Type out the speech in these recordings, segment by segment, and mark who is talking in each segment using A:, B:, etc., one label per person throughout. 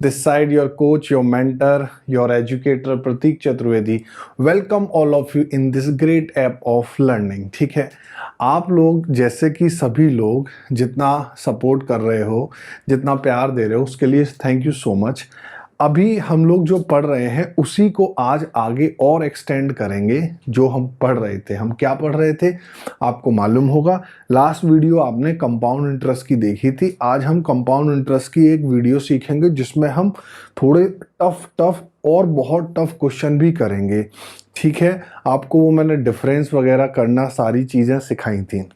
A: This side your coach, your mentor, your educator Pratik Chaturvedi. Welcome all of you in this great app of learning. ठीक है, आप लोग जैसे कि सभी लोग जितना सपोर्ट कर रहे हो, जितना प्यार दे रहे हो, उसके लिए थैंक यू सो मच। अभी हम लोग जो पढ़ रहे हैं उसी को आज आगे और एक्सटेंड करेंगे। जो हम पढ़ रहे थे, हम क्या पढ़ रहे थे आपको मालूम होगा। लास्ट वीडियो आपने कंपाउंड इंटरेस्ट की देखी थी। आज हम कंपाउंड इंटरेस्ट की एक वीडियो सीखेंगे जिसमें हम थोड़े टफ और बहुत टफ क्वेश्चन भी करेंगे। ठीक है, आपको वो मैंने डिफरेंस वगैरह करना सारी चीज़ें सिखाई थी।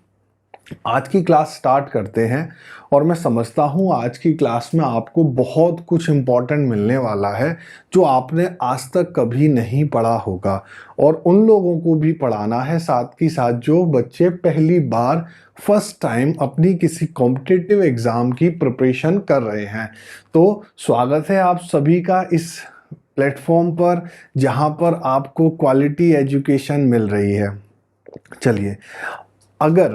A: आज की क्लास स्टार्ट करते हैं और मैं समझता हूँ आज की क्लास में आपको बहुत कुछ इम्पोर्टेंट मिलने वाला है जो आपने आज तक कभी नहीं पढ़ा होगा, और उन लोगों को भी पढ़ाना है साथ ही साथ जो बच्चे पहली बार फर्स्ट टाइम अपनी किसी कॉम्पिटिटिव एग्ज़ाम की प्रिपरेशन कर रहे हैं। तो स्वागत है आप सभी का इस प्लेटफॉर्म पर जहाँ पर आपको क्वालिटी एजुकेशन मिल रही है। चलिए, अगर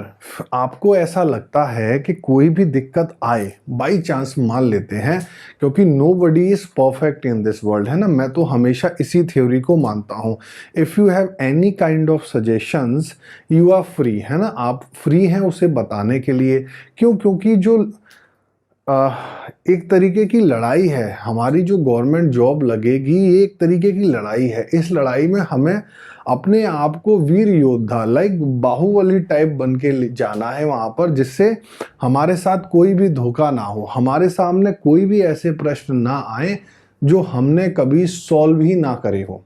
A: आपको ऐसा लगता है कि कोई भी दिक्कत आए, बाई चांस मान लेते हैं, क्योंकि nobody is perfect in this world, है ना। मैं तो हमेशा इसी थ्योरी को मानता हूँ। If you have any kind of suggestions you are free, है ना। आप फ्री हैं उसे बताने के लिए। क्यों? क्योंकि जो एक तरीके की लड़ाई है, हमारी जो गवर्नमेंट जॉब लगेगी ये एक तरीके की लड़ाई है। इस लड़ाई में हमें अपने आप को वीर योद्धा लाइक बाहुबली टाइप बन के जाना है वहाँ पर, जिससे हमारे साथ कोई भी धोखा ना हो, हमारे सामने कोई भी ऐसे प्रश्न ना आए जो हमने कभी सॉल्व ही ना करे हो।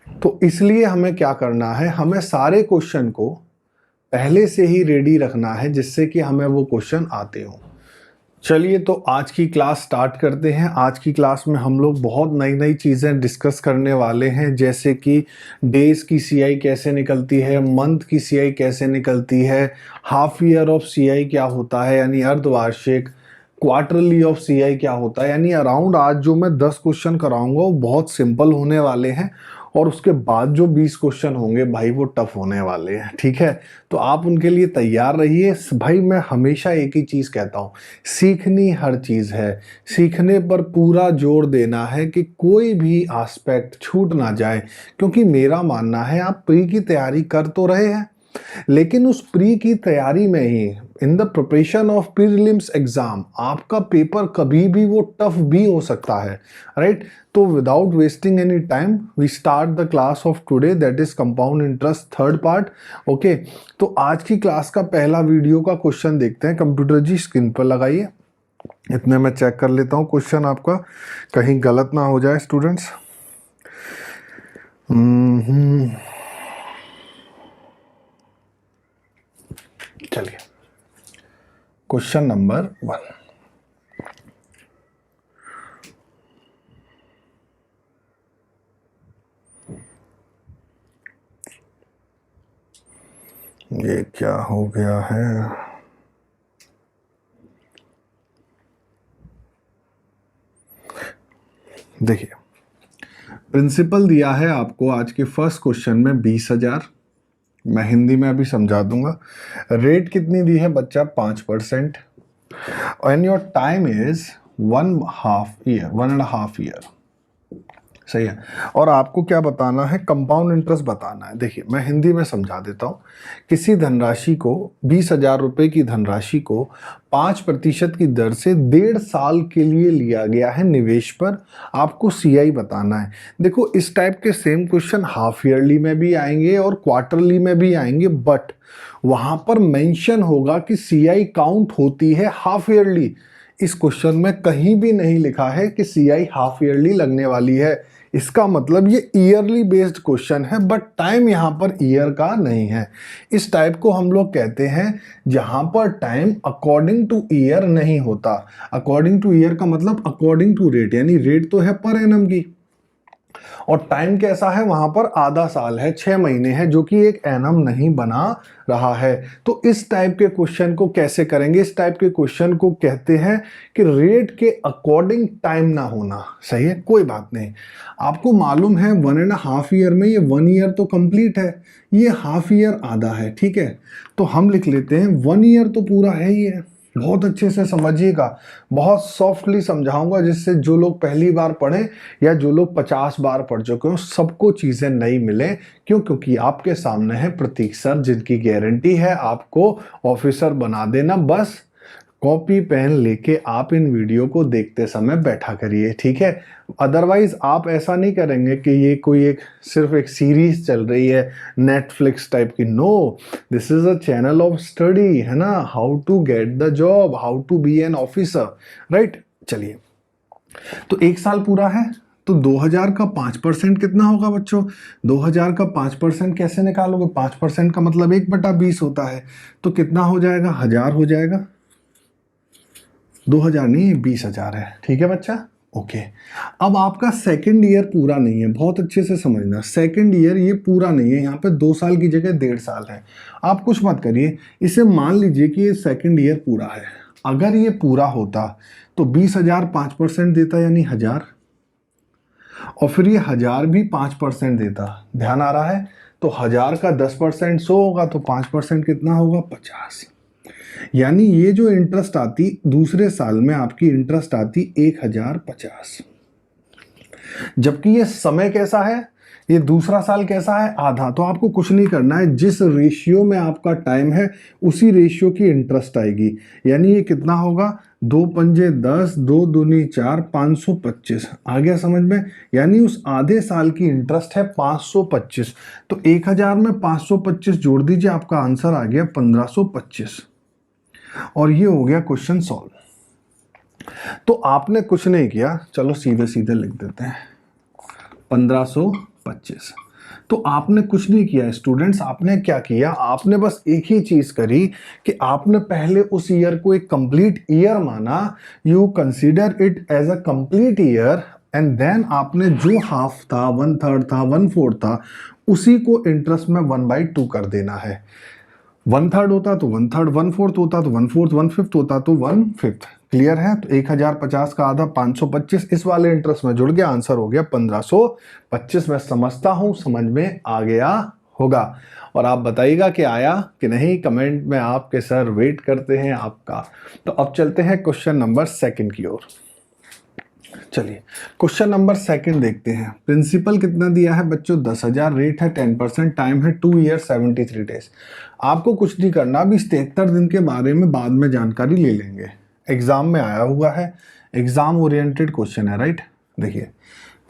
A: तो इसलिए हमें क्या करना है, हमें सारे क्वेश्चन को पहले से ही रेडी रखना है जिससे कि हमें वो क्वेश्चन आते हों। चलिए, तो आज की क्लास स्टार्ट करते हैं। आज की क्लास में हम लोग बहुत नई नई चीज़ें डिस्कस करने वाले हैं, जैसे कि डेज़ की सीआई कैसे निकलती है, मंथ की सीआई कैसे निकलती है, हाफ ईयर ऑफ सीआई क्या होता है यानी अर्धवार्षिक, क्वार्टरली ऑफ सीआई क्या होता है। यानी अराउंड आज जो मैं 10 क्वेश्चन कराऊंगा वो बहुत सिंपल होने वाले हैं, और उसके बाद जो 20 क्वेश्चन होंगे भाई वो टफ होने वाले हैं। ठीक है, तो आप उनके लिए तैयार रहिए। भाई मैं हमेशा एक ही चीज़ कहता हूँ, सीखनी हर चीज़ है, सीखने पर पूरा जोर देना है कि कोई भी एस्पेक्ट छूट ना जाए। क्योंकि मेरा मानना है आप प्री की तैयारी कर तो रहे हैं, लेकिन उस प्री की तैयारी में ही in the preparation of prelims exam आपका पेपर कभी भी वो टफ भी हो सकता है, राइट। तो without wasting any time we start the class of today, that is compound interest third part. Okay, तो आज की क्लास का पहला वीडियो का क्वेश्चन देखते हैं। कंप्यूटर जी स्क्रीन पर लगाइए, इतने मैं चेक कर लेता हूँ क्वेश्चन आपका, कहीं गलत ना हो जाए स्टूडेंट्स। चलिए, क्वेश्चन नंबर 1। ये क्या हो गया है? देखिए, प्रिंसिपल दिया है आपको आज के फर्स्ट क्वेश्चन में 20,000। मैं हिंदी में अभी समझा दूंगा। रेट कितनी दी है बच्चा? 5%। And your time is 1.5 year. सही है। और आपको क्या बताना है? कंपाउंड इंटरेस्ट बताना है। देखिए, मैं हिंदी में समझा देता हूँ। किसी धनराशि को 20,000 रुपये की धनराशि को 5% की दर से 1.5 साल के लिए लिया गया है निवेश पर, आपको सीआई बताना है। देखो, इस टाइप के सेम क्वेश्चन हाफ ईयरली में भी आएंगे और क्वार्टरली में भी आएंगे, बट वहां पर मेंशन होगा कि सीआई काउंट होती है हाफ ईयरली। इस क्वेश्चन में कहीं भी नहीं लिखा है कि सीआई हाफ ईयरली लगने वाली है। इसका मतलब ये ईयरली बेस्ड क्वेश्चन है, बट टाइम यहाँ पर ईयर का नहीं है। इस टाइप को हम लोग कहते हैं जहां पर टाइम अकॉर्डिंग टू ईयर नहीं होता। अकॉर्डिंग टू ईयर का मतलब अकॉर्डिंग टू रेट, यानी रेट तो है पर एनम की, और टाइम कैसा है वहां पर? आधा साल है, 6 महीने है, जो कि एक एनम नहीं बना रहा है। तो इस टाइप के क्वेश्चन को कैसे करेंगे? इस टाइप के क्वेश्चन को कहते हैं कि रेट के अकॉर्डिंग टाइम ना होना। सही है, कोई बात नहीं। आपको मालूम है 1.5 ईयर में ये 1 ईयर तो कंप्लीट है, ये हाफ ईयर आधा है। ठीक है, तो हम लिख लेते हैं 1 ईयर तो पूरा है ही है, बहुत अच्छे से समझिएगा, बहुत सॉफ्टली समझाऊंगा, जिससे जो लोग पहली बार पढ़े या जो लोग 50 बार पढ़ चुके हो सबको चीज़ें नई मिले। क्यों? क्योंकि आपके सामने है प्रतीक सर, जिनकी गारंटी है आपको ऑफिसर बना देना। बस कॉपी पेन लेके आप इन वीडियो को देखते समय बैठा करिए, ठीक है। अदरवाइज आप ऐसा नहीं करेंगे कि ये कोई एक सिर्फ एक सीरीज चल रही है नेटफ्लिक्स टाइप की। No, this is a channel of study, है ना। How to get the job, how to be an officer, right. चलिए, तो 1 साल पूरा है, तो 2000 का 5% कितना होगा बच्चों? 2000 का 5% कैसे निकालोगे? 5% का मतलब 1/20 होता है, तो कितना हो जाएगा? 1000 हो जाएगा। 2000 नहीं, 20,000 है, ठीक है बच्चा। ओके, अब आपका सेकंड ईयर पूरा नहीं है, बहुत अच्छे से समझना। सेकंड ईयर ये पूरा नहीं है, यहाँ पे 2 साल की जगह 1.5 साल है। आप कुछ मत करिए, इसे मान लीजिए कि ये सेकंड ईयर पूरा है। अगर ये पूरा होता तो 20,000 5% देता, यानी 1000, और फिर ये 1000 भी 5% देता। ध्यान आ रहा है? तो 1000 का 10% 100 होगा, तो 5% कितना होगा? 50। यानी ये जो इंटरेस्ट आती दूसरे साल में, आपकी इंटरेस्ट आती 1050। जबकि ये समय कैसा है? ये दूसरा साल कैसा है? आधा। तो आपको कुछ नहीं करना है, जिस रेशियो में आपका टाइम है उसी रेशियो की इंटरेस्ट आएगी। यानी ये कितना होगा? 2 पंजे 10, 2 दूनी 4, 525। आ गया समझ में? यानी उस आधे साल की इंटरेस्ट है 525। तो 1000 में 525 जोड़ दीजिए, आपका आंसर आ गया 1525। और ये हो गया क्वेश्चन सॉल्व। तो आपने कुछ नहीं किया, चलो सीधे सीधे लिख देते हैं 1525। तो आपने कुछ नहीं किया स्टूडेंट्स, आपने क्या किया? आपने बस एक ही चीज करी कि आपने पहले उस ईयर को एक कंप्लीट ईयर माना। You consider it as a complete year, and then आपने जो हाफ था, 1/3 था, 1/4 था, उसी को इंटरेस्ट में 1/2 कर देना है। 1/3 होता तो 1/3, 1/4 होता तो 1/4, 1/5 होता तो 1/5। क्लियर है? तो 1050 का आधा 525 इस वाले इंटरेस्ट में जुड़ गया, आंसर हो गया 1525। मैं समझता हूं समझ में आ गया होगा। और आप बताइएगा कि आया कि नहीं, कमेंट में आपके सर वेट करते हैं आपका। तो अब चलते हैं क्वेश्चन नंबर 2 की ओर। चलिए, क्वेश्चन नंबर 2 देखते हैं। प्रिंसिपल कितना दिया है बच्चों? 10,000। रेट है 10%। टाइम है 2 ईयर 73 डेज। आपको कुछ नहीं करना, अभी 73 दिन के बारे में बाद में जानकारी ले लेंगे। एग्जाम में आया हुआ है, एग्जाम ओरिएंटेड क्वेश्चन है, राइट। देखिए,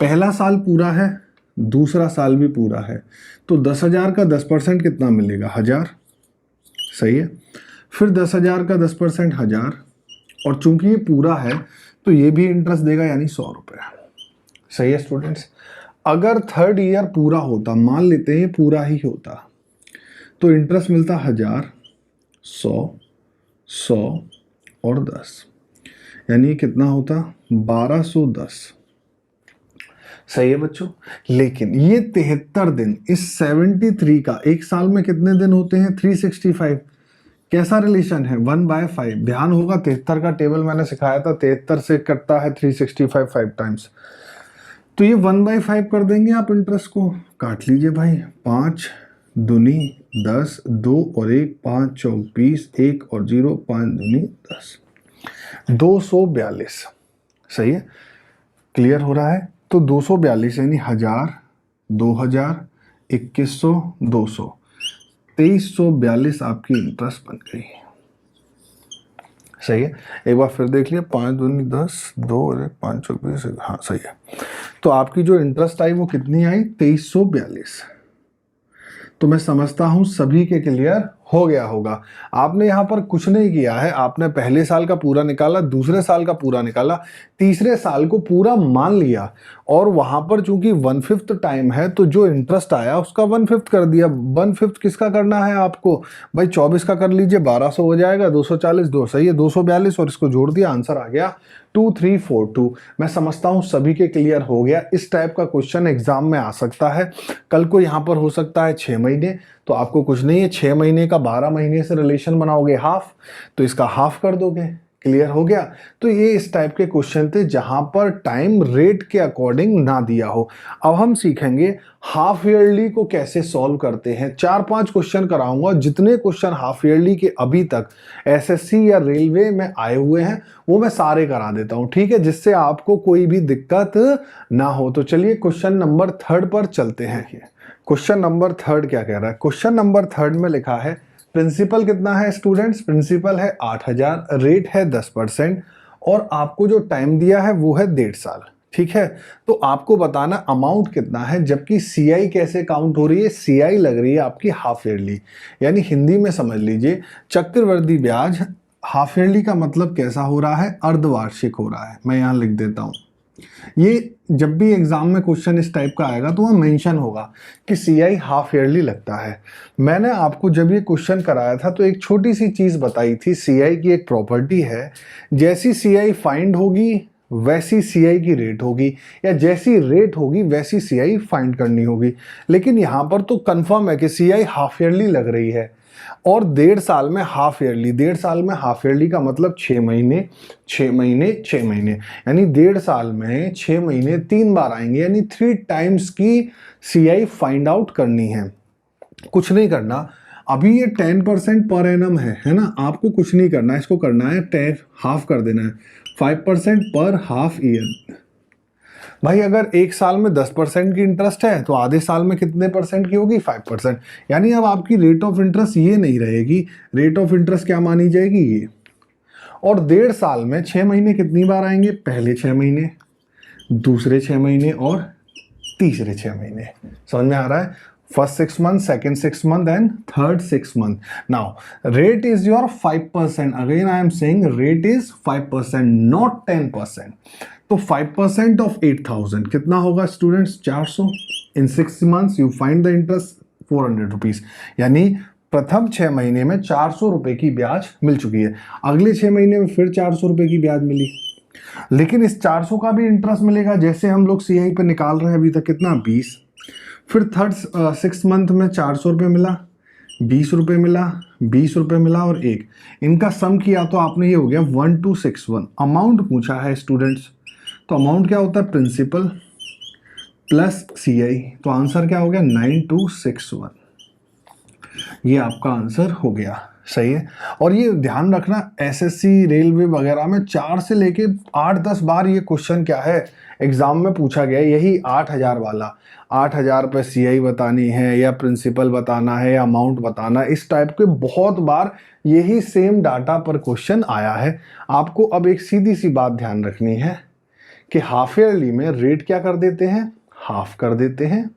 A: पहला साल पूरा है, दूसरा साल भी पूरा है, तो 10,000 का 10% कितना मिलेगा? 1000। सही है। फिर 10,000 का 10% 1000, और चूंकि ये पूरा है तो ये भी इंटरेस्ट देगा, यानी 100 रुपये। सही है स्टूडेंट्स। अगर थर्ड ईयर पूरा होता, मान लेते हैं पूरा ही होता, तो इंटरेस्ट मिलता 1000, 100, 100 और 10, यानी कितना होता? 1210। सही है बच्चों। लेकिन ये 73 दिन, इस 73 का एक साल में कितने दिन होते हैं? 365। कैसा रिलेशन है? 1/5। ध्यान होगा 73 का टेबल मैंने सिखाया था, 73 से कटता है 365 5 टाइम्स। तो ये 1/5 कर देंगे आप, इंटरेस्ट को काट लीजिए भाई। 5 दूनी 10, 2 और 1, 5 चौक 20, 1 और 0, 5 दूनी 10, 242। सही है, क्लियर हो रहा है? तो 242 यानी 1000, 2000, 2100, 200, 2342 आपकी इंटरेस्ट बन गई। सही है। एक बार फिर देख लिया, 5 दूनी 10, 2 और 1, 5 चौक 20। हाँ सही है। तो आपकी जो इंटरेस्ट आई वो कितनी आई? 2342। तो मैं समझता हूं सभी के क्लियर हो गया होगा। आपने यहां पर कुछ नहीं किया है, आपने पहले साल का पूरा निकाला, दूसरे साल का पूरा निकाला, तीसरे साल को पूरा मान लिया, और वहां पर चूंकि 1/5 टाइम है तो जो इंटरेस्ट आया उसका 1/5 कर दिया। 1/5 किसका करना है आपको? भाई 24 का कर लीजिए, 1200 हो जाएगा, 240, 2 सही है, 242, और इसको जोड़ दिया, आंसर आ गया 2342। मैं समझता हूं सभी के क्लियर हो गया। इस टाइप का क्वेश्चन एग्जाम में आ सकता है। कल को यहां पर हो सकता है 6 महीने, तो आपको कुछ नहीं है, 6 महीने का 12 महीने से रिलेशन बनाओगे हाफ, तो इसका हाफ कर दोगे। क्लियर हो गया। तो ये इस टाइप के क्वेश्चन थे जहां पर टाइम रेट के अकॉर्डिंग ना दिया हो। अब हम सीखेंगे हाफ ईयरली को कैसे सॉल्व करते हैं। 4-5 क्वेश्चन कराऊंगा, जितने क्वेश्चन हाफ ईयरली के अभी तक एसएससी या रेलवे में आए हुए हैं वो मैं सारे करा देता हूं, ठीक है, जिससे आपको कोई भी दिक्कत ना हो। तो चलिए क्वेश्चन नंबर 3 पर चलते हैं। क्वेश्चन नंबर 3 क्या कह रहा है? क्वेश्चन नंबर 3 में लिखा है प्रिंसिपल कितना है स्टूडेंट्स? प्रिंसिपल है 8000, रेट है 10% और आपको जो टाइम दिया है वो है 1.5 साल, ठीक है। तो आपको बताना अमाउंट कितना है, जबकि सीआई कैसे काउंट हो रही है? सीआई लग रही है आपकी हाफ ईयरली, यानी हिंदी में समझ लीजिए चक्रवृद्धि ब्याज हाफ ईयरली का मतलब कैसा हो रहा है? अर्धवार्षिक हो रहा है। मैं यहां लिख देता हूं, ये जब भी एग्जाम में क्वेश्चन इस टाइप का आएगा तो वहाँ मेंशन होगा कि सीआई हाफ ईयरली लगता है। मैंने आपको जब ये क्वेश्चन कराया था तो एक छोटी सी चीज बताई थी, सीआई की एक प्रॉपर्टी है, जैसी सीआई फाइंड होगी वैसी सीआई की रेट होगी, या जैसी रेट होगी वैसी सीआई फाइंड करनी होगी। लेकिन यहाँ पर तो कंफर्म है कि सीआई हाफ ईयरली लग रही है और 1.5 साल में हाफ ईयरली। 1.5 साल में हाफ ईयरली का मतलब 6 महीने 6 महीने 6 महीने, यानी 1.5 साल में 6 महीने 3 बार आएंगे, यानी 3 टाइम्स की सीआई फाइंड आउट करनी है। कुछ नहीं करना, अभी ये 10% पर एनम है ना, आपको कुछ नहीं करना, इसको करना है 10 हाफ कर देना है, 5% पर हाफ ईयर। भाई अगर एक साल में 10% की इंटरेस्ट है तो आधे साल में कितने परसेंट की होगी? 5%। यानी अब आपकी रेट ऑफ इंटरेस्ट ये नहीं रहेगी, रेट ऑफ इंटरेस्ट क्या मानी जाएगी? ये। और 1.5 साल में 6 महीने कितनी बार आएंगे? पहले 6 महीने, दूसरे 6 महीने और तीसरे 6 महीने। समझ में आ रहा है? First 6 month, second 6 month and third 6 month. Now rate is your 5%। Again I am saying rate is 5%, not 10%। तो 5% ऑफ 8000 कितना होगा students? 400। In 6 months you find the interest 400 rupees, यानी प्रथम 6 महीने में 400 रुपए की ब्याज मिल चुकी है। अगले 6 महीने में फिर 400 रुपए की ब्याज मिली, लेकिन इस 400 का भी इंटरेस्ट मिलेगा, जैसे हम लोग सीआई पे निकाल रहे हैं अभी तक, कितना? 20। फिर थर्ड 6 मंथ में 400 रुपये मिला, 20 रुपये मिला, 20 रुपये मिला और एक, इनका सम किया तो आपने ये हो गया 1261। अमाउंट पूछा है स्टूडेंट्स, तो अमाउंट क्या होता है? प्रिंसिपल प्लस सीआई, तो आंसर क्या हो गया? 9261। ये आपका आंसर हो गया, सही है। और ये ध्यान रखना एसएससी रेलवे वगैरह में 4 से लेके 8-10 बार ये क्वेश्चन क्या है एग्जाम में पूछा गया, यही 8000 वाला। 8000 पे सीआई बतानी है या प्रिंसिपल बताना है या अमाउंट बताना, इस टाइप के बहुत बार यही सेम डाटा पर क्वेश्चन आया है। आपको अब एक सीधी सी बात ध्यान रखनी है कि हाफ ईयरली में रेट क्या कर देते हैं? हाफ कर देते हैं,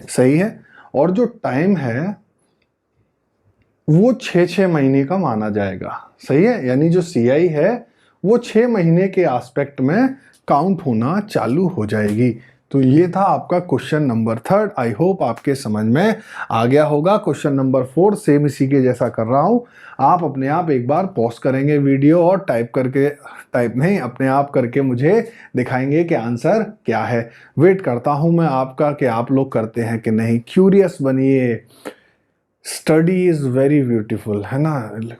A: सही है। और जो टाइम है वो 6-6 महीने का माना जाएगा, सही है। यानी जो सीआई है वो 6 महीने के एस्पेक्ट में काउंट होना चालू हो जाएगी। तो ये था आपका क्वेश्चन नंबर 3। आई होप आपके समझ में आ गया होगा। क्वेश्चन नंबर 4 सेम इसी के जैसा कर रहा हूं, आप अपने आप एक बार पॉज करेंगे वीडियो और टाइप नहीं अपने आप करके मुझे दिखाएंगे कि आंसर क्या है। वेट करता हूं मैं आपका कि आप लोग करते हैं कि नहीं। क्यूरियस बनिए। स्टडी इज वेरी ब्यूटीफुल, है ना,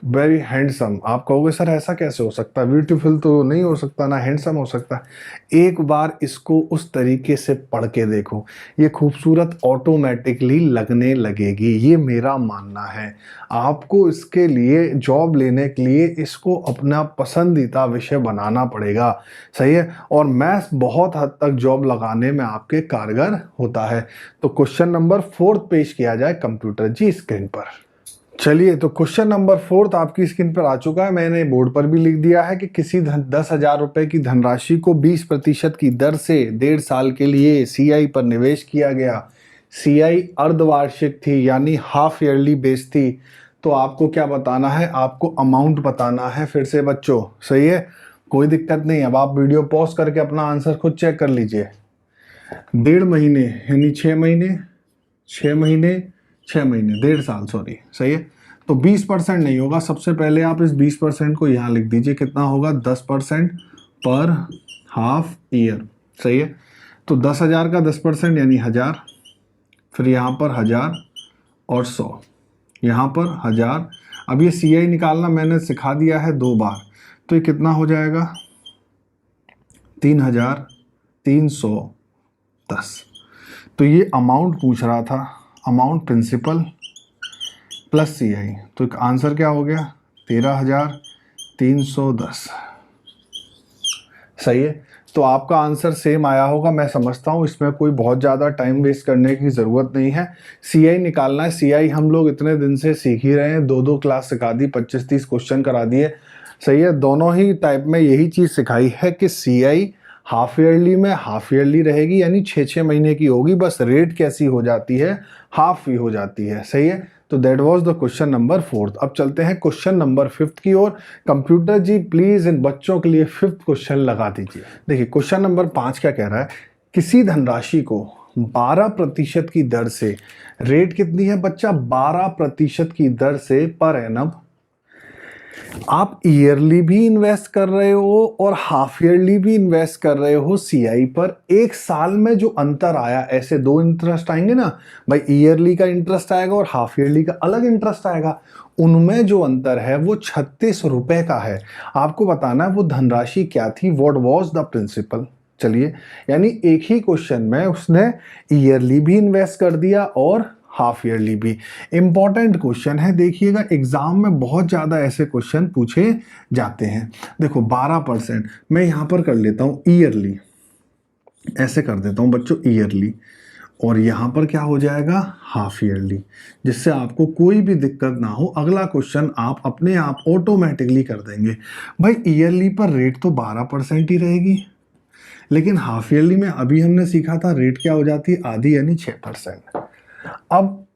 A: वेरी हैंडसम। आप कहोगे सर ऐसा कैसे हो सकता है? ब्यूटीफुल तो नहीं हो सकता ना, हैंडसम हो सकता है। एक बार इसको उस तरीके से पढ़ के देखो, ये खूबसूरत ऑटोमेटिकली लगने लगेगी, ये मेरा मानना है। आपको इसके लिए जॉब लेने के लिए इसको अपना पसंदीदा विषय बनाना पड़ेगा, सही है। और मैथ्स बहुत हद तक जॉब लगाने में आपके कारगर होता है। तो क्वेश्चन नंबर 4 पेश किया जाए कंप्यूटर जी स्क्रीन पर। चलिए, तो क्वेश्चन नंबर 4 आपकी स्क्रीन पर आ चुका है। मैंने बोर्ड पर भी लिख दिया है कि किसी 10,000 रुपए की धनराशि को 20% की दर से 1.5 साल के लिए सीआई पर निवेश किया गया। सीआई अर्धवार्षिक थी, यानी हाफ ईयरली बेस थी। तो आपको क्या बताना है? आपको अमाउंट बताना है। फिर से बच्चों, सही है, कोई दिक्कत नहीं। अब आप वीडियो पॉज करके अपना आंसर खुद चेक कर लीजिए। 1.5 महीने यानी 6 महीने, 6 महीने 6 महीने, 1.5 साल, सॉरी, सही है। तो 20% नहीं होगा। सबसे पहले आप इस 20% को यहाँ लिख दीजिए, कितना होगा? 10% पर हाफ ईयर, सही है। तो 10,000 का 10% यानी 1000, फिर यहाँ पर 1000 और 100, यहाँ पर 1000। अब ये सीआई निकालना मैंने सिखा दिया है 2 बार। तो ये कितना हो जाएगा 3,310। तो ये अमाउंट पूछ रहा था, अमाउंट प्रिंसिपल प्लस CI, तो आंसर क्या हो गया 13,310। सही है। तो आपका आंसर सेम आया होगा, मैं समझता हूँ इसमें कोई बहुत ज़्यादा टाइम वेस्ट करने की ज़रूरत नहीं है। CI निकालना है, CI हम लोग इतने दिन से सीख ही रहे हैं, 2 क्लास सिखा दी, 25-30 क्वेश्चन करा दिए। सही है, दोनों ही टाइप में यही चीज़ सिखाई है कि CI हाफ ईयरली में हाफ ईयरली रहेगी, यानी 6-6 महीने की होगी, बस रेट कैसी हो जाती है, हाफ ही हो जाती है। सही है, तो that was the question number 4। अब चलते हैं क्वेश्चन नंबर 5 की ओर। कंप्यूटर जी प्लीज इन बच्चों के लिए 5th क्वेश्चन लगा दीजिए। देखिए क्वेश्चन नंबर 5 क्या कह रहा है, किसी धनराशि को 12% की दर से, रेट कितनी है बच्चा 12% की दर से पर एनम, आप ईयरली भी इन्वेस्ट कर रहे हो और हाफ ईयरली भी इन्वेस्ट कर रहे हो CI पर, एक साल में जो अंतर आया, ऐसे 2 इंटरेस्ट आएंगे ना भाई, ईयरली का इंटरेस्ट आएगा और हाफ ईयरली का अलग इंटरेस्ट आएगा, उनमें जो अंतर है वो 36 रुपए का है। आपको बताना है वो धनराशि क्या थी, व्हाट वाज द प्रिंसिपल। चलिए, यानी एक ही क्वेश्चन में उसने ईयरली भी इन्वेस्ट कर दिया और हाफ ईयरली भी। इंपॉर्टेंट क्वेश्चन है, देखिएगा एग्जाम में बहुत ज़्यादा ऐसे क्वेश्चन पूछे जाते हैं। देखो 12%, मैं यहाँ पर कर लेता हूँ ईयरली, ऐसे कर देता हूँ बच्चों ईयरली, और यहाँ पर क्या हो जाएगा हाफ ईयरली, जिससे आपको कोई भी दिक्कत ना हो, अगला क्वेश्चन आप अपने आप ऑटोमेटिकली कर देंगे। भाई ईयरली पर रेट तो 12% ही रहेगी, लेकिन हाफ ईयरली में अभी हमने सीखा था रेट क्या हो जाती है, आधी, यानी 6%। अब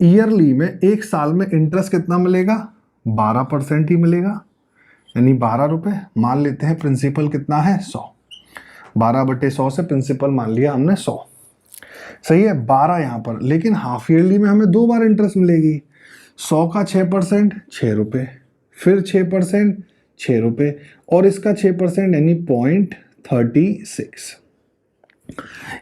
A: ईयरली में एक साल में इंटरेस्ट कितना मिलेगा, 12% ही मिलेगा, यानी 12 रुपए। मान लेते हैं प्रिंसिपल कितना है 100, 12/100 से प्रिंसिपल मान लिया हमने 100। सही है, 12 यहाँ पर, लेकिन हाफ ईयरली में हमें 2 बार इंटरेस्ट मिलेगी। 100 का 6% 6 रुपए, फिर 6% 6 रुपए, और इसका 6% यानी 0.36,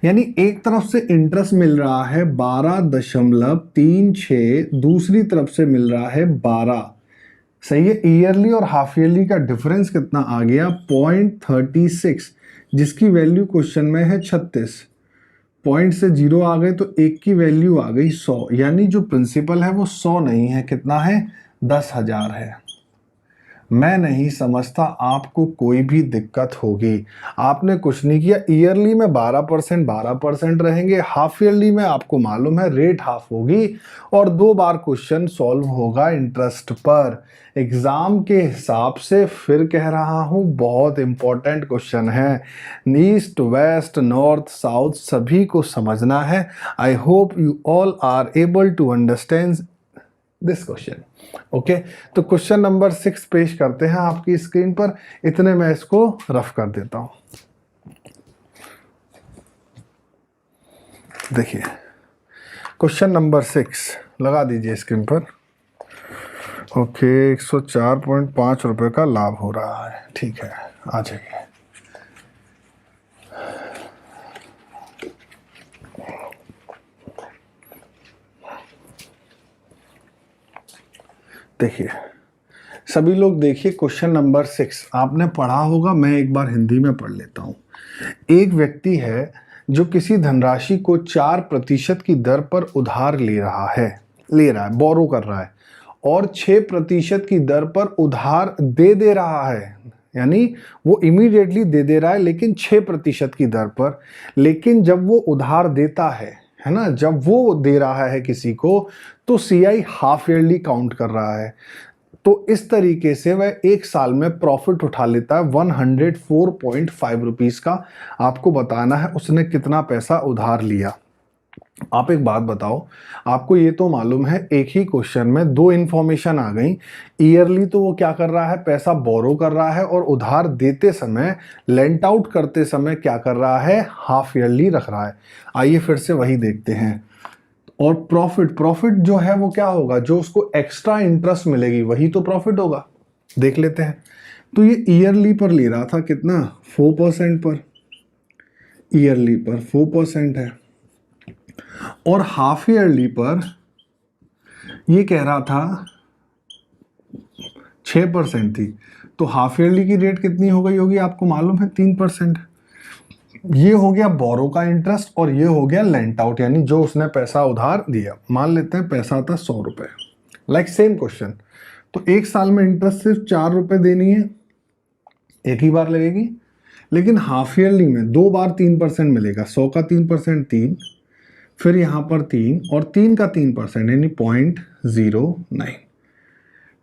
A: यानी एक तरफ से इंटरेस्ट मिल रहा है 12.36, दूसरी तरफ से मिल रहा है 12। सही है, ईयरली और हाफ ईयरली का डिफरेंस कितना आ गया 0.36, जिसकी वैल्यू क्वेश्चन में है 36। पॉइंट से 0 आ गए तो एक की वैल्यू आ गई 100, यानी जो प्रिंसिपल है वो 100 नहीं है, कितना है 10,000 है। मैं नहीं समझता आपको कोई भी दिक्कत होगी, आपने कुछ नहीं किया, ईयरली में 12% रहेंगे, हाफ ईयरली में आपको मालूम है रेट हाफ होगी, और 2 बार क्वेश्चन सॉल्व होगा इंटरेस्ट पर। एग्जाम के हिसाब से फिर कह रहा हूं, बहुत इंपॉर्टेंट क्वेश्चन है, ईस्ट वेस्ट नॉर्थ साउथ सभी को समझना है। I hope you all are able to understand this question. Okay, तो क्वेश्चन नंबर 6 पेश करते हैं आपकी स्क्रीन पर, इतने मैं इसको रफ कर देता हूं। देखिए क्वेश्चन नंबर 6 लगा दीजिए स्क्रीन पर। ओके, 104.5 रुपए का लाभ हो रहा है, ठीक है, आ जाइए। देखिए सभी लोग, देखिए क्वेश्चन नंबर 6 आपने पढ़ा होगा, मैं एक बार हिंदी में पढ़ लेता हूं। एक व्यक्ति है जो किसी धनराशि को 4% की दर पर उधार ले रहा है, बोरो कर रहा है, और 6% की दर पर उधार दे रहा है, यानी वो इमीडिएटली दे रहा है लेकिन 6% की दर पर। लेकिन जब वो उधार देता है ना, जब वो दे रहा है किसी को, तो CI हाफ ईयरली काउंट कर रहा है। तो इस तरीके से वह एक साल में प्रॉफिट उठा लेता है 104.5 रुपीज का। आपको बताना है उसने कितना पैसा उधार लिया। आप एक बात बताओ, आपको ये तो मालूम है एक ही क्वेश्चन में 2 इंफॉर्मेशन आ गई। ईयरली तो वो क्या कर रहा है, पैसा बोरो कर रहा है, और उधार देते समय, लेंट आउट करते समय क्या कर रहा है, हाफ ईयरली रख रहा है। आइए फिर से वही देखते हैं। और प्रॉफिट जो है वो क्या होगा, जो उसको एक्स्ट्रा इंटरेस्ट मिलेगी वही तो प्रॉफिट होगा। देख लेते हैं। तो ये ईयरली पर ले रहा था कितना, 4% पर, ईयरली पर 4% है, और हाफ ईयरली पर ये कह रहा था 6% थी। तो हाफ ईयरली की रेट कितनी हो गई होगी आपको मालूम है, 3%। ये हो गया बोरो का इंटरेस्ट और ये हो गया लेंट आउट, यानी जो उसने पैसा उधार दिया। मान लेते हैं पैसा था 100 रुपए, लाइक सेम क्वेश्चन। तो एक साल में इंटरेस्ट सिर्फ 4 रुपए देनी है, एक ही बार लगेगी। लेकिन हाफ ईयरली में 2 बार 3% मिलेगा। 100 का 3% 3, फिर यहाँ पर 3 और 3 का 3% यानी 0.09।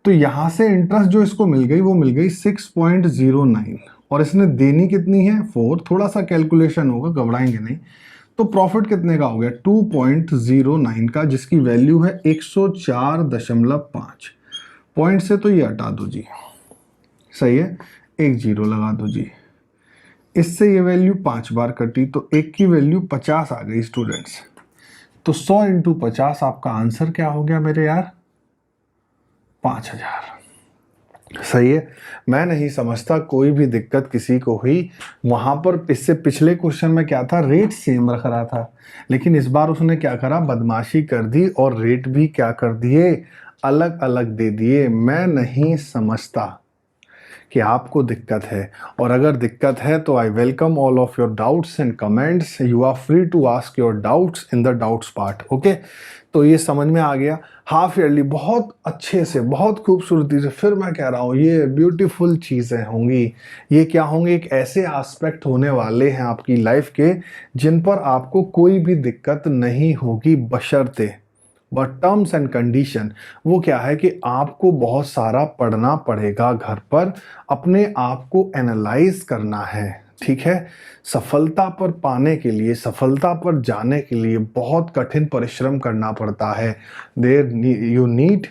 A: तो यहाँ से इंटरेस्ट जो इसको मिल गई वो मिल गई 6.09 और इसने देनी कितनी है 4। थोड़ा सा कैलकुलेशन होगा, घबराएंगे नहीं। तो प्रॉफिट कितने का हो गया 2.09 का, जिसकी वैल्यू है 104.5। पॉइंट से तो ये हटा दो जी, सही है, एक जीरो लगा दो जी। इससे ये वैल्यू 5 बार कटी तो एक की वैल्यू 50 आ गई स्टूडेंट्स। तो 100 इंटू 50 आपका आंसर क्या हो गया मेरे यार, 5000। सही है। मैं नहीं समझता कोई भी दिक्कत किसी को हुई। वहां पर इससे पिछले क्वेश्चन में क्या था, रेट सेम रख रहा था, लेकिन इस बार उसने क्या करा, बदमाशी कर दी और रेट भी क्या कर दिए, अलग अलग दे दिए। मैं नहीं समझता कि आपको दिक्कत है, और अगर दिक्कत है तो I welcome all of your doubts and comments. You are free to ask your doubts in the doubts part. Okay, तो ये समझ में आ गया। हाफ ईयरली बहुत अच्छे से, बहुत खूबसूरती से, फिर मैं कह रहा हूँ ये ब्यूटीफुल चीज़ें होंगी। ये क्या होंगे, एक ऐसे एस्पेक्ट होने वाले हैं आपकी लाइफ के जिन पर आपको कोई भी दिक्कत नहीं होगी, बशर्ते बट टर्म्स एंड कंडीशन वो क्या है कि आपको बहुत सारा पढ़ना पड़ेगा घर पर, अपने आप को एनालाइज करना है, ठीक है। सफलता पर पाने के लिए, सफलता पर जाने के लिए बहुत कठिन परिश्रम करना पड़ता है। There you need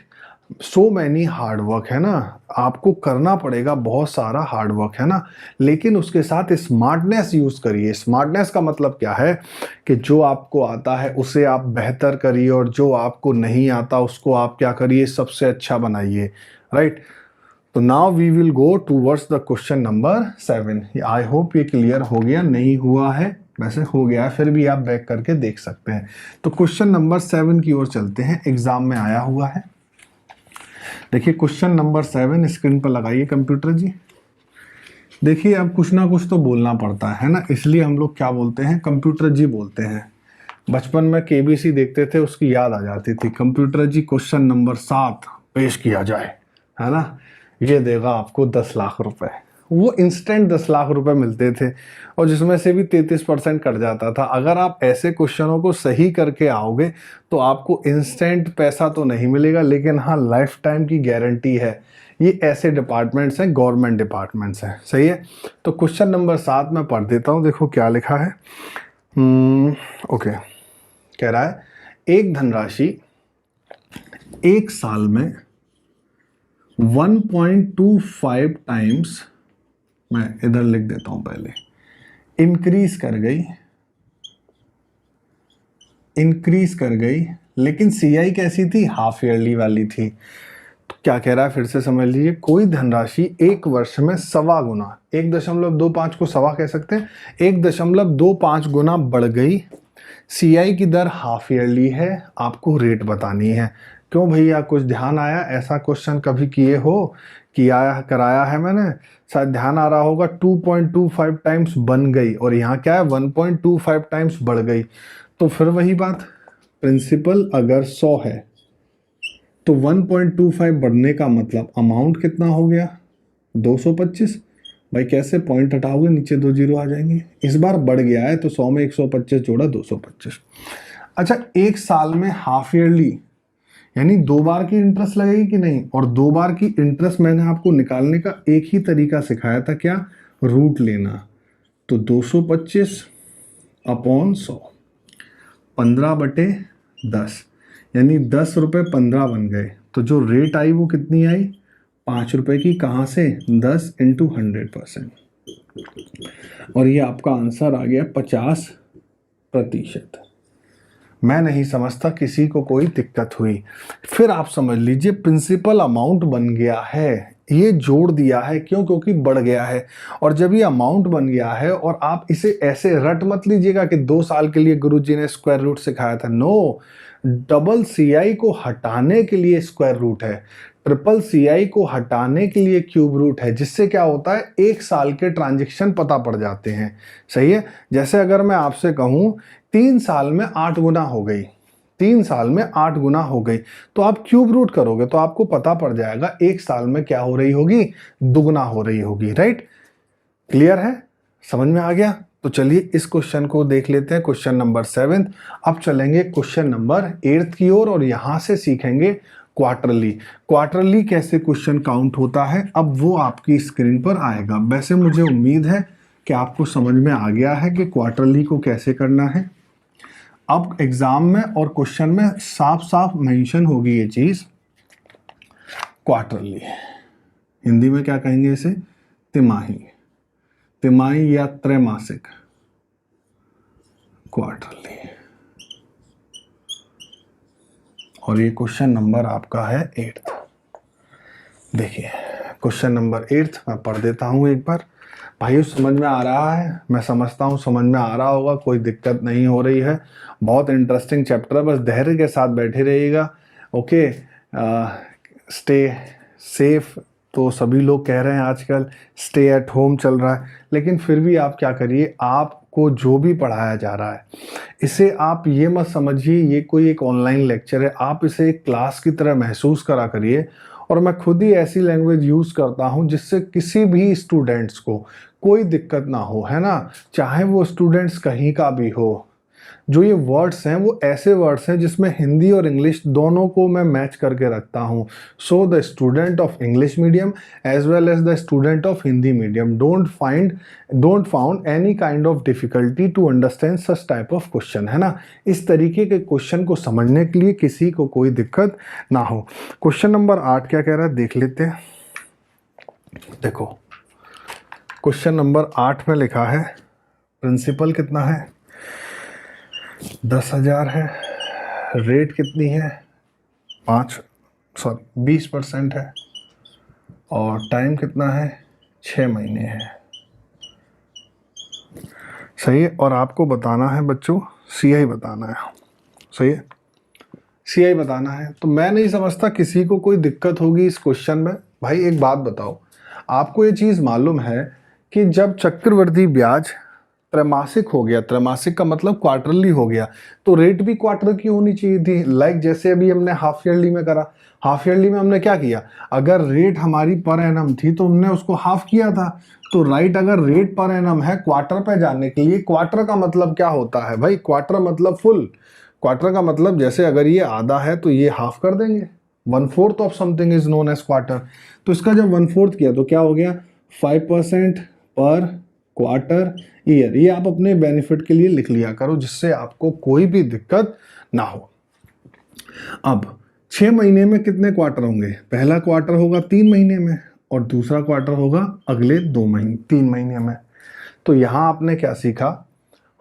A: so many hard work, है ना, आपको करना पड़ेगा बहुत सारा हार्ड वर्क, है ना। लेकिन उसके साथ स्मार्टनेस यूज करिए। स्मार्टनेस का मतलब क्या है कि जो आपको आता है उसे आप बेहतर करिए और जो आपको नहीं आता उसको आप क्या करिए, सबसे अच्छा बनाइए, राइट। तो now we will go towards the question number 7। I hope ये क्लियर हो गया, नहीं हुआ है वैसे हो गया है, फिर भी आप बैक करके देख सकते हैं। तो क्वेश्चन नंबर 7 की ओर चलते हैं, एग्जाम में आया हुआ है। देखिए क्वेश्चन नंबर 7 स्क्रीन पर लगाइए कंप्यूटर जी। देखिए अब कुछ ना कुछ तो बोलना पड़ता है ना, इसलिए हम लोग क्या बोलते हैं, कंप्यूटर जी बोलते हैं। बचपन में केबीसी देखते थे, उसकी याद आ जाती थी, कंप्यूटर जी क्वेश्चन नंबर 7 पेश किया जाए, है ना। ये देगा आपको 10 लाख रुपए। वो इंस्टेंट 10 लाख रुपए मिलते थे और जिसमें से भी 33% कट जाता था। अगर आप ऐसे क्वेश्चनों को सही करके आओगे तो आपको इंस्टेंट पैसा तो नहीं मिलेगा, लेकिन हाँ लाइफ टाइम की गारंटी है। ये ऐसे डिपार्टमेंट्स हैं, गवर्नमेंट डिपार्टमेंट्स हैं, सही है। तो क्वेश्चन नंबर 7 मैं पढ़ देता हूँ, देखो क्या लिखा है। ओके, कह रहा है एक धनराशि एक साल में 1.25 टाइम्स, मैं इधर लिख देता हूं पहले, इंक्रीज कर गई, लेकिन सीआई कैसी थी, हाफ ईयरली वाली थी। तो क्या कह रहा है फिर से समझ लीजिए, कोई धनराशि एक वर्ष में 1.25 गुना, 1.25 को सवा कह सकते हैं, 1.25 गुना बढ़ गई। सीआई की दर हाफ ईयरली है, आपको रेट बतानी है। क्यों भैया, कुछ ध्यान आया, ऐसा क्वेश्चन कभी किए हो, किया कराया है मैंने, शायद ध्यान आ रहा होगा। 2.25 टाइम्स बन गई और यहाँ क्या है 1.25 टाइम्स बढ़ गई। तो फिर वही बात, प्रिंसिपल अगर 100 है तो 1.25 बढ़ने का मतलब अमाउंट कितना हो गया 225। भाई कैसे, पॉइंट हटाओगे नीचे 2 जीरो आ जाएंगे। इस बार बढ़ गया है तो 100 में 125 जोड़ा 225। अच्छा, एक साल में हाफ ईयरली यानी 2 बार की इंटरेस्ट लगेगी कि नहीं, और 2 बार की इंटरेस्ट मैंने आपको निकालने का एक ही तरीका सिखाया था, क्या, रूट लेना। तो 225 अपॉन 100, 15/10 यानी 10 रुपये 15 बन गए। तो जो रेट आई वो कितनी आई, 5 रुपए की। कहाँ से, 10 इंटू 100%, और ये आपका आंसर आ गया 50%। मैं नहीं समझता किसी को कोई दिक्कत हुई। फिर आप समझ लीजिए प्रिंसिपल अमाउंट बन गया है, ये जोड़ दिया है, क्यों, क्योंकि बढ़ गया है। और जब ये अमाउंट बन गया है, और आप इसे ऐसे रट मत लीजिएगा कि 2 साल के लिए गुरुजी ने स्क्वायर रूट सिखाया था, नो, डबल सीआई को हटाने के लिए स्क्वायर रूट है। ट्रिपल CI को हटाने के लिए क्यूब रूट है, जिससे क्या होता है 1 साल के ट्रांजैक्शन पता पड़ जाते हैं। सही है। जैसे अगर मैं आपसे कहूं 3 साल में 8 गुना हो गई, 3 साल में 8 गुना हो गई, तो आप क्यूब रूट करोगे तो आपको पता पड़ जाएगा 1 साल में क्या हो रही होगी, दुगना हो रही होगी। राइट, क्लियर है, समझ में आ गया। तो चलिए इस क्वेश्चन को देख लेते हैं, क्वेश्चन नंबर 7। अब चलेंगे क्वेश्चन नंबर 8 की ओर और यहां से सीखेंगे क्वार्टरली। क्वार्टरली कैसे क्वेश्चन काउंट होता है, अब वो आपकी स्क्रीन पर आएगा। वैसे मुझे उम्मीद है कि आपको समझ में आ गया है कि क्वार्टरली को कैसे करना है। अब एग्जाम में और क्वेश्चन में साफ साफ मेंशन होगी ये चीज, क्वार्टरली। हिंदी में क्या कहेंगे इसे, तिमाही, तिमाही या त्रैमासिक, क्वार्टरली। और ये क्वेश्चन नंबर आपका है 8। देखिए क्वेश्चन नंबर 8 मैं पढ़ देता हूं एक बार। भाइयों समझ में आ रहा है, मैं समझता हूं समझ में आ रहा होगा, कोई दिक्कत नहीं हो रही है। बहुत इंटरेस्टिंग चैप्टर है, बस धैर्य के साथ बैठे रहिएगा। ओके, स्टे सेफ तो सभी लोग कह रहे हैं आजकल, स्टे एट होम चल रहा है, लेकिन फिर भी आप क्या करिए, आपको जो भी पढ़ाया जा रहा है इसे आप ये मत समझिए ये कोई एक ऑनलाइन लेक्चर है, आप इसे एक क्लास की तरह महसूस करा करिए। और मैं खुद ही ऐसी लैंग्वेज यूज़ करता हूँ जिससे किसी भी स्टूडेंट्स को कोई दिक्कत ना हो, है ना, चाहे वो स्टूडेंट्स कहीं का भी हो। जो ये वर्ड्स हैं वो ऐसे वर्ड्स हैं जिसमें हिंदी और इंग्लिश दोनों को मैं मैच करके रखता हूँ। So the student of English medium as well as the student of Hindi medium don't found any kind of difficulty to understand such type of question, है ना। इस तरीके के क्वेश्चन को समझने के लिए किसी को कोई दिक्कत ना हो। क्वेश्चन नंबर 8 क्या कह रहा है देख लेते हैं। देखो क्वेश्चन नंबर 8 में लिखा है प्रिंसिपल कितना है, 10,000 है, रेट कितनी है 20% है, और टाइम कितना है 6 महीने है। सही है। और आपको बताना है बच्चों CI बताना है। सही है, CI बताना है। तो मैं नहीं समझता किसी को कोई दिक्कत होगी इस क्वेश्चन में। भाई एक बात बताओ, आपको ये चीज़ मालूम है कि जब चक्रवृद्धि ब्याज त्रैमासिक हो गया, त्रैमासिक का मतलब क्वार्टरली हो गया, तो रेट भी क्वार्टर की होनी चाहिए थी। लाइक जैसे अभी हमने हाफ ईयरली में करा, हाफ ईयरली में हमने क्या किया, अगर रेट हमारी पर एनम थी तो हमने उसको हाफ किया था। तो राइट, अगर रेट पर एनम है क्वार्टर पे जाने के लिए, क्वार्टर का मतलब क्या होता है भाई, क्वार्टर मतलब फुल। क्वार्टर का मतलब जैसे अगर ये आधा है तो ये हाफ कर देंगे, 1/4 of something is known as quarter. तो इसका जब 1/4 किया तो क्या हो गया 5% पर क्वार्टर ईयर। ये आप अपने बेनिफिट के लिए लिख लिया करो जिससे आपको कोई भी दिक्कत ना हो। अब 6 महीने में कितने क्वार्टर होंगे, पहला क्वार्टर होगा 3 महीने में और दूसरा क्वार्टर होगा अगले 3 महीने में। तो यहां आपने क्या सीखा,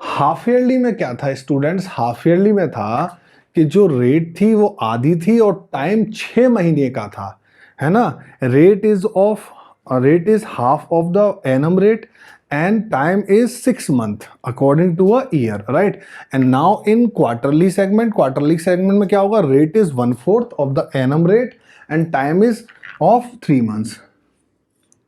A: हाफ ईयरली में क्या था स्टूडेंट्स, हाफ ईयरली में था कि जो रेट थी वो आधी थी और टाइम 6 महीने का था, है ना। Rate is half of the annum rate and time is 6 month according to a year, right? And now in quarterly segment में क्या होगा, rate is 1/4 of the annum rate and time is of 3 months,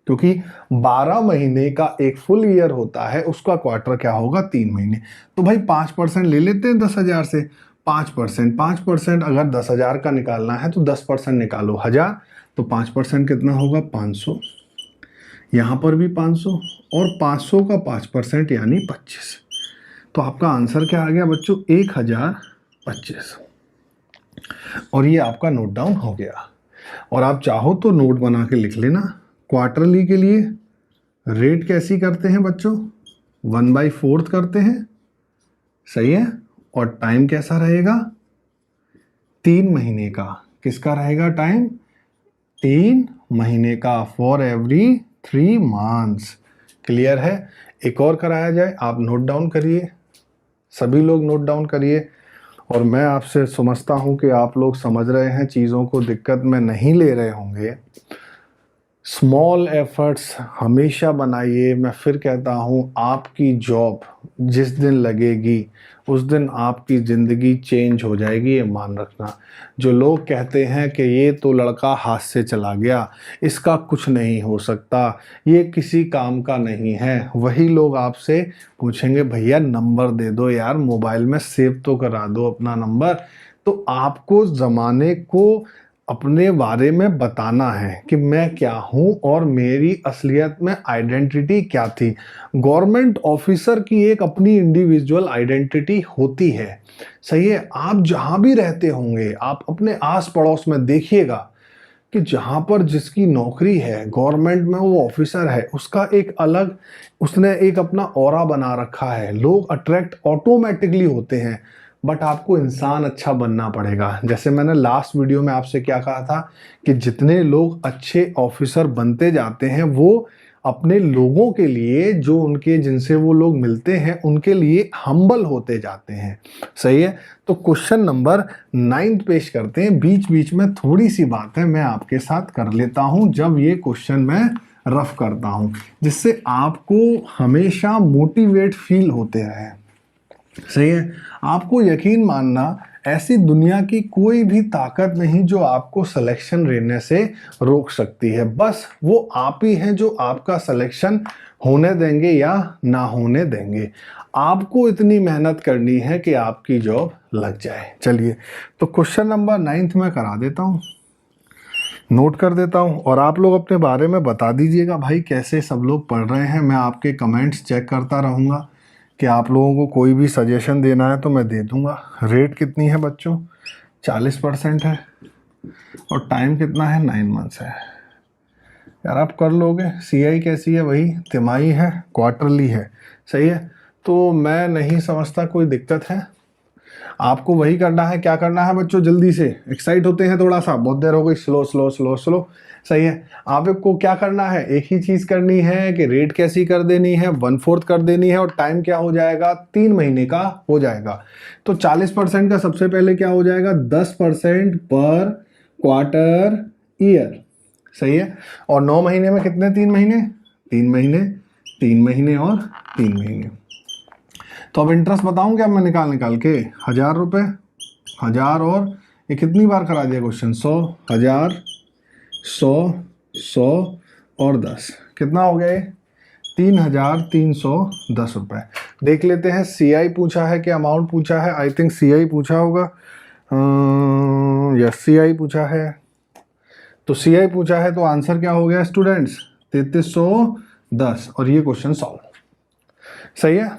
A: क्योंकि 12 महीने का एक full year होता है, उसका क्वार्टर क्या होगा 3 महीने। तो भाई 5% ले लेते हैं 10,000 से, 5% अगर 10,000 का निकालना है तो 10% निकालो 1000, तो 5% कितना होगा 500, यहाँ पर भी 500 और 500 का 5% यानी 25। तो आपका आंसर क्या आ गया बच्चों 1025। और ये आपका नोट डाउन हो गया। और आप चाहो तो नोट बना के लिख लेना। क्वार्टरली के लिए रेट कैसी करते हैं बच्चों, 1/4 करते हैं, सही है। और टाइम कैसा रहेगा 3 महीने का, किसका रहेगा टाइम 3 महीने का, फॉर एवरी 3 मंथ्स। क्लियर है। एक और कराया जाए, आप नोट डाउन करिए, सभी लोग नोट डाउन करिए। और मैं आपसे समझता हूं कि आप लोग समझ रहे हैं चीज़ों को, दिक्कत में नहीं ले रहे होंगे। स्मॉल एफर्ट्स हमेशा बनाइए। मैं फिर कहता हूँ, आपकी जॉब जिस दिन लगेगी उस दिन आपकी ज़िंदगी चेंज हो जाएगी, ये मान रखना। जो लोग कहते हैं कि ये तो लड़का हाथ से चला गया, इसका कुछ नहीं हो सकता, ये किसी काम का नहीं है, वही लोग आपसे पूछेंगे भैया नंबर दे दो यार, मोबाइल में सेव तो करा दो अपना नंबर। तो आपको ज़माने को अपने बारे में बताना है कि मैं क्या हूं और मेरी असलियत में आइडेंटिटी क्या थी। गवर्नमेंट ऑफिसर की एक अपनी इंडिविजुअल आइडेंटिटी होती है, सही है। आप जहां भी रहते होंगे, आप अपने आस पड़ोस में देखिएगा कि जहां पर जिसकी नौकरी है गवर्नमेंट में, वो ऑफिसर है, उसका एक अलग, उसने एक अपना ऑरा बना रखा है, लोग अट्रैक्ट ऑटोमेटिकली होते हैं। बट आपको इंसान अच्छा बनना पड़ेगा। जैसे मैंने लास्ट वीडियो में आपसे क्या कहा था कि जितने लोग अच्छे ऑफिसर बनते जाते हैं वो अपने लोगों के लिए, जो उनके जिनसे वो लोग मिलते हैं उनके लिए हम्बल होते जाते हैं, सही है। तो क्वेश्चन नंबर 9 पेश करते हैं। बीच बीच में थोड़ी सी बात है मैं आपके साथ कर लेता हूं जब ये क्वेश्चन मैं रफ करता हूं, जिससे आपको हमेशा मोटिवेट फील होते रहे, सही है। आपको यकीन मानना, ऐसी दुनिया की कोई भी ताकत नहीं जो आपको सिलेक्शन लेने से रोक सकती है। बस वो आप ही हैं जो आपका सिलेक्शन होने देंगे या ना होने देंगे। आपको इतनी मेहनत करनी है कि आपकी जॉब लग जाए। चलिए, तो क्वेश्चन नंबर 9 में करा देता हूँ, नोट कर देता हूँ, और आप लोग अपने बारे में बता दीजिएगा भाई कैसे सब लोग पढ़ रहे हैं। मैं आपके कमेंट्स चेक करता रहूँगा कि आप लोगों को कोई भी सजेशन देना है तो मैं दे दूंगा। रेट कितनी है बच्चों? 40% है, और टाइम कितना है? 9 मंथ्स है। यार आप कर लोगे। सीआई कैसी है? वही तिमाही है, क्वार्टरली है, सही है। तो मैं नहीं समझता कोई दिक्कत है। आपको वही करना है। क्या करना है बच्चों? जल्दी से, एक्साइट होते हैं थोड़ा सा, बहुत देर हो गई, स्लो स्लो स्लो स्लो, सही है। आपको क्या करना है? एक ही चीज करनी है कि रेट कैसी कर देनी है, 1/4 कर देनी है, और टाइम क्या हो जाएगा? 3 महीने का हो जाएगा। तो 40% का सबसे पहले क्या हो जाएगा? 10% पर क्वार्टर ईयर, सही है। और 9 महीने में कितने? 3 महीने, 3 महीने, 3 महीने और 3 महीने। तो अब इंटरेस्ट बताऊं क्या मैं निकाल निकाल के? 1000 रुपये, 1000, और ये कितनी बार करा दिया क्वेश्चन? 100, 1000, 100, 100 और 10, कितना हो गया ये? 3310 रुपये। देख लेते हैं सीआई पूछा है कि अमाउंट पूछा है। आई थिंक सीआई पूछा होगा। यस, सीआई पूछा है। तो सीआई पूछा है तो आंसर क्या हो गया स्टूडेंट्स? 3310, और ये क्वेश्चन सॉल्व, सही है।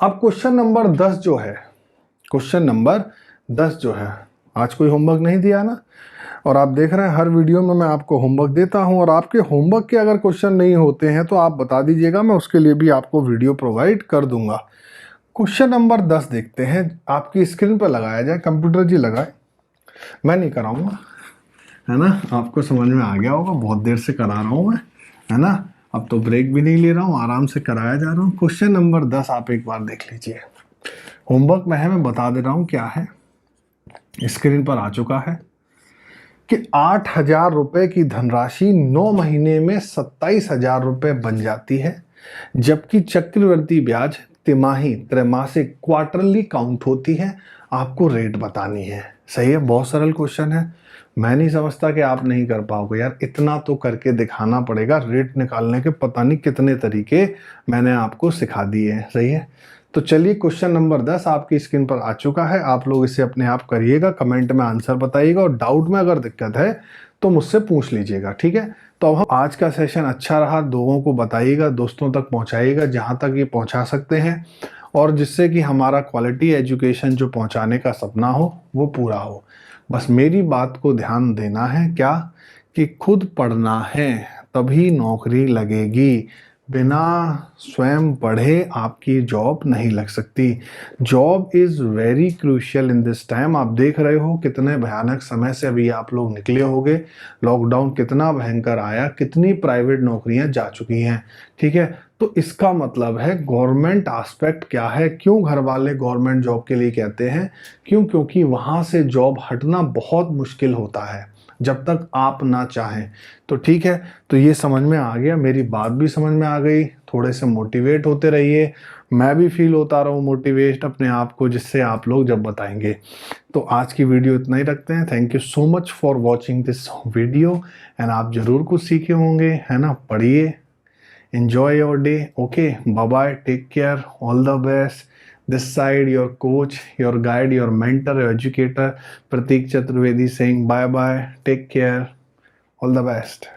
A: अब क्वेश्चन नंबर 10 जो है, क्वेश्चन नंबर 10 जो है, आज कोई होमवर्क नहीं दिया ना? और आप देख रहे हैं हर वीडियो में मैं आपको होमवर्क देता हूं, और आपके होमवर्क के अगर क्वेश्चन नहीं होते हैं तो आप बता दीजिएगा, मैं उसके लिए भी आपको वीडियो प्रोवाइड कर दूंगा। क्वेश्चन नंबर 10 देखते हैं। आपकी स्क्रीन पर लगाया जाए, कंप्यूटर जी लगाए, मैं नहीं कराऊंगा, है ना। आपको समझ में आ गया होगा, बहुत देर से करा रहा हूं मैं, है ना। अब तो ब्रेक भी नहीं ले रहा हूँ, आराम से कराया जा रहा हूँ। क्वेश्चन नंबर 10 आप एक बार देख लीजिए। होमवर्क में है, मैं बता दे रहा हूँ क्या है। स्क्रीन पर आ चुका है कि 8000 रुपये की धनराशि 9 महीने में 27,000 रुपये बन जाती है, जबकि चक्रवृद्धि ब्याज तिमाही, त्रैमासिक, क्वार्टरली काउंट होती है। आपको रेट बतानी है, सही है। बहुत सरल क्वेश्चन है। मैं नहीं समझता कि आप नहीं कर पाओगे यार, इतना तो करके दिखाना पड़ेगा। रेट निकालने के पता नहीं कितने तरीके मैंने आपको सिखा दिए हैं, सही है। तो चलिए, क्वेश्चन नंबर 10 आपकी स्क्रीन पर आ चुका है। आप लोग इसे अपने आप करिएगा, कमेंट में आंसर बताइएगा, और डाउट में अगर दिक्कत है तो मुझसे पूछ लीजिएगा, ठीक है। तो अब हम, आज का सेशन अच्छा रहा, लोगों को बताइएगा, दोस्तों तक पहुंचाइएगा जहां तक ये पहुंचा सकते हैं, और जिससे कि हमारा क्वालिटी एजुकेशन जो पहुंचाने का सपना हो वो पूरा हो। बस मेरी बात को ध्यान देना है, क्या कि खुद पढ़ना है तभी नौकरी लगेगी। बिना स्वयं पढ़े आपकी जॉब नहीं लग सकती। Job is very crucial in this time. आप देख रहे हो कितने भयानक समय से अभी आप लोग निकले होंगे। लॉकडाउन कितना भयंकर आया, कितनी प्राइवेट नौकरियां जा चुकी हैं, ठीक है। तो इसका मतलब है गवर्नमेंट एस्पेक्ट क्या है, क्यों घर वाले गवर्नमेंट जॉब के लिए कहते हैं? क्यों? क्योंकि वहाँ से जॉब हटना बहुत मुश्किल होता है। जब तक आप ना चाहें। तो ठीक है, तो ये समझ में आ गया, मेरी बात भी समझ में आ गई। थोड़े से मोटिवेट होते रहिए, मैं भी फील होता रहूँ मोटिवेट अपने आप को, जिससे आप लोग जब बताएंगे। तो आज की वीडियो इतना ही रखते हैं। Thank you so much for watching this video and आप ज़रूर कुछ सीखे होंगे, है ना। पढ़िए, enjoy your day. Okay, bye bye, take care, all the best. This side your coach, your guide, your mentor, your educator Pratik Chaturvedi saying bye bye, take care, all the best.